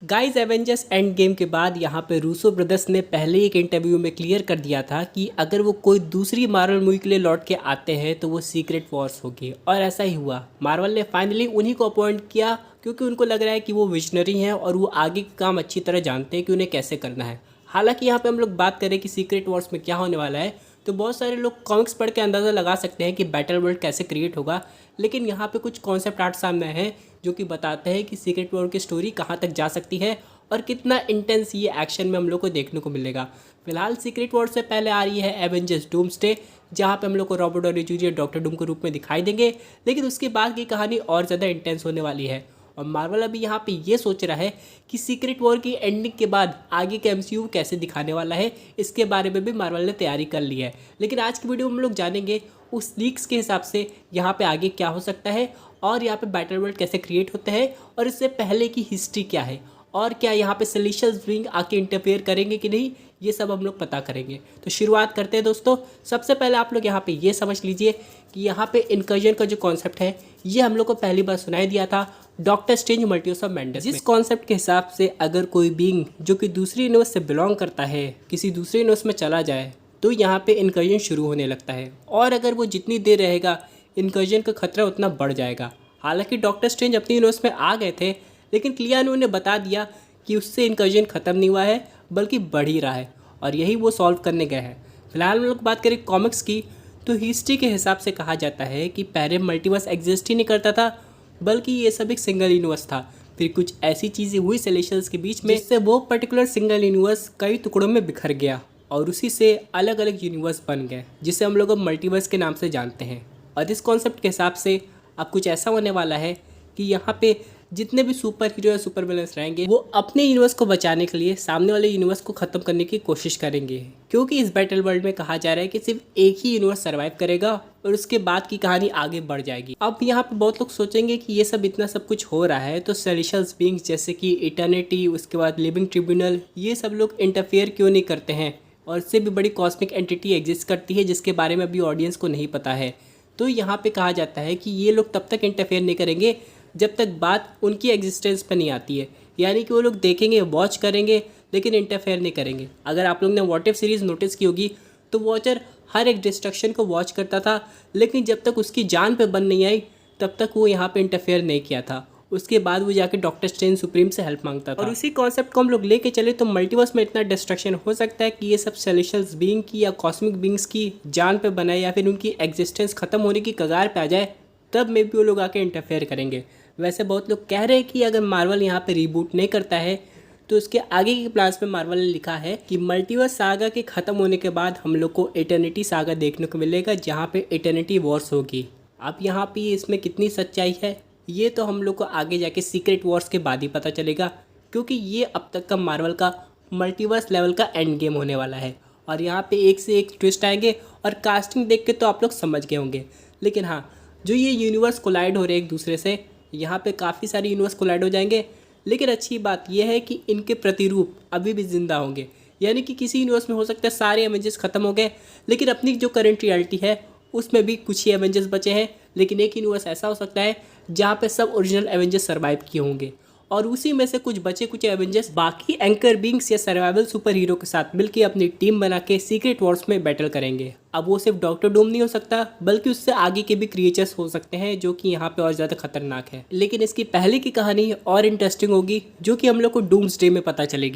Guys Avengers end game के बाद यहाँ पे रूसो ब्रदर्स ने पहले एक इंटरव्यू में क्लियर कर दिया था कि अगर वो कोई दूसरी मार्वल मूवी के लिए लौट के आते हैं तो वो सीक्रेट वॉर्स होगी। और ऐसा ही हुआ। मार्वल ने फाइनली उन्हीं को अपॉइंट किया क्योंकि उनको लग रहा है कि वो विजनरी हैं और वो आगे का काम अच्छी तरह जानते हैं कि उन्हें कैसे करना है। हालांकि यहाँ पे हम लोग बात करें कि सीक्रेट वॉर्स में क्या होने वाला है तो बहुत सारे लोग कॉमिक्स पढ़ के अंदाज़ा लगा सकते हैं कि बैटल वर्ल्ड कैसे क्रिएट होगा, लेकिन यहाँ पे कुछ कॉन्सेप्ट आर्ट सामने हैं जो कि बताते हैं कि सीक्रेट वॉर की स्टोरी कहाँ तक जा सकती है और कितना इंटेंस ये एक्शन में हम लोग को देखने को मिलेगा। फिलहाल सीक्रेट वॉर से पहले आ रही है एवेंजर्स डूम्सडे, जहाँ पे हम लोग को Robert Downey junior doctor Doom के रूप में दिखाई देंगे, लेकिन उसके बाद की कहानी और ज़्यादा इंटेंस होने वाली है। और मार्वल अभी यहाँ पे ये सोच रहा है कि सीक्रेट वॉर की एंडिंग के बाद आगे का एमसीयू कैसे दिखाने वाला है, इसके बारे में भी मार्वल ने तैयारी कर ली है। लेकिन आज की वीडियो में हम लोग जानेंगे उस लीक्स के हिसाब से यहाँ पे आगे क्या हो सकता है और यहाँ पे बैटल वर्ल्ड कैसे क्रिएट होते हैं और इससे पहले की हिस्ट्री क्या है और क्या यहाँ पे सेलेशियल्स बीइंग आके इंटरफेयर करेंगे कि नहीं, ये सब हम लोग पता करेंगे। तो शुरुआत करते हैं दोस्तों। सबसे पहले आप लोग यहाँ पे ये समझ लीजिए कि यहाँ पे इनकर्जन का जो कॉन्सेप्ट है ये हम लोग को पहली बार सुनाई दिया था doctor strange multiverse of madness. जिस कॉन्सेप्ट के हिसाब से अगर कोई बीइंग जो कि दूसरी यूनिवर्स से बिलोंग करता है किसी दूसरे यूनिवर्स में चला जाए तो यहाँ पे इनकर्जन शुरू होने लगता है, और अगर वो जितनी देर रहेगा इनकर्जन का खतरा उतना बढ़ जाएगा। हालांकि डॉक्टर स्ट्रेंज अपनी यूनिवर्स में आ गए थे, लेकिन क्लिया ने उन्हें बता दिया कि उससे इनकर्जन ख़त्म नहीं हुआ है बल्कि बढ़ ही रहा है, और यही वो सॉल्व करने गए हैं। फिलहाल हम लोग बात करें कॉमिक्स की तो हिस्ट्री के हिसाब से कहा जाता है कि पहले मल्टीवर्स एग्जिस्ट ही नहीं करता था, बल्कि ये सब एक सिंगल यूनिवर्स था। फिर कुछ ऐसी चीज़ें हुई सेलेशियल्स के बीच में जिससे वो पर्टिकुलर सिंगल यूनिवर्स कई टुकड़ों में बिखर गया और उसी से अलग अलग यूनिवर्स बन गए, जिसे हम लोग अब मल्टीवर्स के नाम से जानते हैं। और इस कॉन्सेप्ट के हिसाब से अब कुछ ऐसा होने वाला है कि यहाँ पे जितने भी सुपर हीरो या सुपर विलन्स रहेंगे वो अपने यूनिवर्स को बचाने के लिए सामने वाले यूनिवर्स को ख़त्म करने की कोशिश करेंगे, क्योंकि इस बैटल वर्ल्ड में कहा जा रहा है कि सिर्फ एक ही यूनिवर्स सर्वाइव करेगा और उसके बाद की कहानी आगे बढ़ जाएगी। अब यहाँ पे बहुत लोग सोचेंगे कि ये सब इतना सब कुछ हो रहा है तो सेलेशियल्स बीइंग्स जैसे कि इटर्निटी, उसके बाद लिविंग ट्रिब्यूनल, ये सब लोग इंटरफेयर क्यों नहीं करते हैं, और इससे भी बड़ी कॉस्मिक एंटिटी एग्जिस्ट करती है जिसके बारे में अभी ऑडियंस को नहीं पता है। तो यहाँ पे कहा जाता है कि ये लोग तब तक इंटरफेयर नहीं करेंगे जब तक बात उनकी एग्जिस्टेंस पर नहीं आती है, यानी कि वो लोग देखेंगे, वॉच करेंगे, लेकिन इंटरफेयर नहीं करेंगे। अगर आप लोग ने व्हाट इफ सीरीज़ नोटिस की होगी तो वॉचर हर एक डिस्ट्रक्शन को वॉच करता था, लेकिन जब तक उसकी जान पे बन नहीं आई तब तक वो यहाँ पे इंटरफेयर नहीं किया था। उसके बाद वो जाके डॉक्टर स्ट्रेंज सुप्रीम से हेल्प मांगता था। और उसी कॉन्सेप्ट को हम लोग लेके चले तो मल्टीवर्स में इतना डिस्ट्रक्शन हो सकता है कि ये सब सेलेशियल्स बीइंग की या कॉस्मिक बीइंग्स की जान पे बनाए या फिर उनकी एग्जिस्टेंस खत्म होने की कगार पे आ जाए, तब मे भी वो लोग आके इंटरफेयर करेंगे। वैसे बहुत लोग कह रहे हैं कि अगर मार्वल यहाँ पे रीबूट नहीं करता है तो उसके आगे के प्लान्स में मार्वल ने लिखा है कि मल्टीवर्स सागा के ख़त्म होने के बाद हम लोग को इटर्निटी सागा देखने को मिलेगा, जहाँ पे इटर्निटी वॉर्स होगी। अब यहाँ पे इसमें कितनी सच्चाई है ये तो हम लोग को आगे जाके सीक्रेट वॉर्स के बाद ही पता चलेगा, क्योंकि ये अब तक का मार्वल का मल्टीवर्स लेवल का एंड गेम होने वाला है। और यहाँ पे एक से एक ट्विस्ट आएंगे और कास्टिंग देख के तो आप लोग समझ गए होंगे। लेकिन हाँ, जो ये यूनिवर्स कोलाइड हो रहे हैं एक दूसरे से, यहाँ पे काफ़ी सारे यूनिवर्स कोलाइड हो जाएंगे, लेकिन अच्छी बात यह है कि इनके प्रतिरूप अभी भी जिंदा होंगे। यानी कि किसी यूनिवर्स में हो सकता है सारे एवेंजर्स ख़त्म हो गए, लेकिन अपनी जो करंट रियलिटी है उसमें भी कुछ ही एवेंजर्स बचे हैं। लेकिन एक यूनिवर्स ऐसा हो सकता है जहाँ पे सब ओरिजिनल एवेंजर्स सर्वाइव किए होंगे और उसी में से कुछ बचे कुछ एवेंजर्स बाकी एंकर बीइंग्स या सर्वाइवल सुपर हीरो के साथ मिलकर अपनी टीम बना के सीक्रेट वॉर्स में बैटल करेंगे। अब वो सिर्फ डॉक्टर डूम नहीं हो सकता, बल्कि उससे आगे के भी क्रिएचर्स हो सकते हैं जो कि यहाँ पे और ज़्यादा खतरनाक है। लेकिन इसकी पहले की कहानी और इंटरेस्टिंग होगी जो कि हम लोग को डूम्सडे में पता चलेगी।